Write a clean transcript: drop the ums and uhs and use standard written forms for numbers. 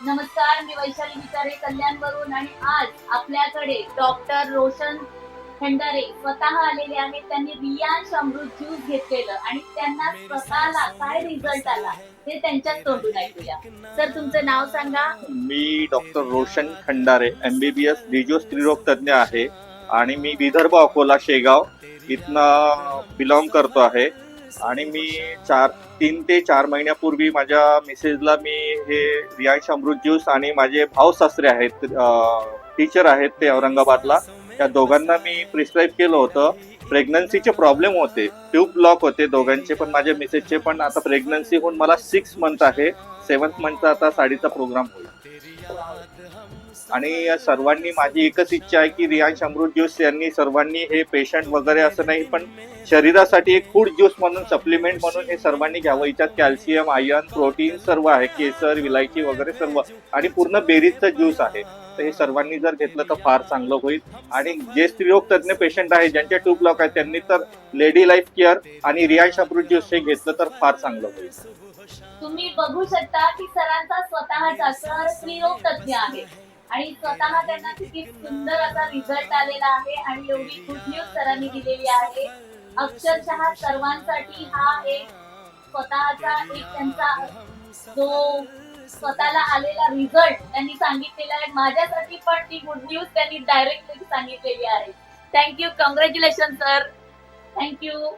नमस्कार, मी वैशाली विचारे कल्याणवरून आणि आज आपल्याकडे डॉक्टर रोशन खंडारे स्वतः आलेले आहेत. त्यांनी रियांश अमृत ज्यूस घेतलेलं आणि त्यांना स्वतःला काय रिझल्ट आला ते त्यांच्याच तोंडून ऐकूया. सर, तुमचं नाव सांगा. मी डॉक्टर रोशन खंडारे MBBS डिजिओ स्त्रीरोग तज्ञ आहे आणि मी विदर्भ अकोला शेगाव इथनं बिलॉंग करतो आहे. आणि मी 3 ते 4 महिन्यापूर्वी माझ्या मिसेसला मी हे रियांश अमृत ज्यूस आणि माझे भाऊ सासरे आहेत, टीचर आहेत ते औरंगाबादला, त्या दोघांना मी प्रिस्क्राईब केलं होतं. प्रेग्नन्सीचे प्रॉब्लेम होते, ट्यूब ब्लॉक होते दोघांचे पण, माझ्या मिसेसचे पण. आता प्रेग्नन्सी होऊन मला 6 मंथ आहे, 7th मंथचा आता साडीचा प्रोग्राम होईल. आणि सर्वांनी माझी एकच इच्छा आहे की रियांश अमृत ज्यूस यांनी सर्वांनी हे पेशंट वगैरे असं नाही पण शरीरासाठी एक फूड ज्यूस म्हणून, सप्लिमेंट म्हणून हे सर्वांनी घ्यावं. याच्यात कॅल्शियम, आयर्न, प्रोटीन सर्व आहे, केसर, विलायची वगैरे सर्व, आणि पूर्ण बेरीजचं ज्यूस आहे. तर हे सर्वांनी जर घेतलं तर फार चांगलं होईल. आणि जे स्त्रीरोग तज्ञ पेशंट आहे ज्यांचे ट्यूब ब्लॉक आहे त्यांनी तर लेडी लाईफ केअर आणि रियांश अमृत ज्यूस हे घेतलं तर फार चांगलं होईल. तुम्ही बघू शकता की सरांचा स्वतःचा सर स्त्रीरोग तज्ञ आहे आणि स्वतः त्यांना किती सुंदर असा रिझल्ट आलेला आहे आणि एवढी गुड न्यूज सरांनी दिलेली आहे. अक्षरशः सर्वांसाठी हा एक स्वतःचा एक त्यांचा जो स्वतःला आलेला रिझल्ट त्यांनी सांगितलेला आहे. माझ्यासाठी पण ती गुड न्यूज त्यांनी डायरेक्टली सांगितलेली आहे. Thank you, congratulation sir. थँक्यू.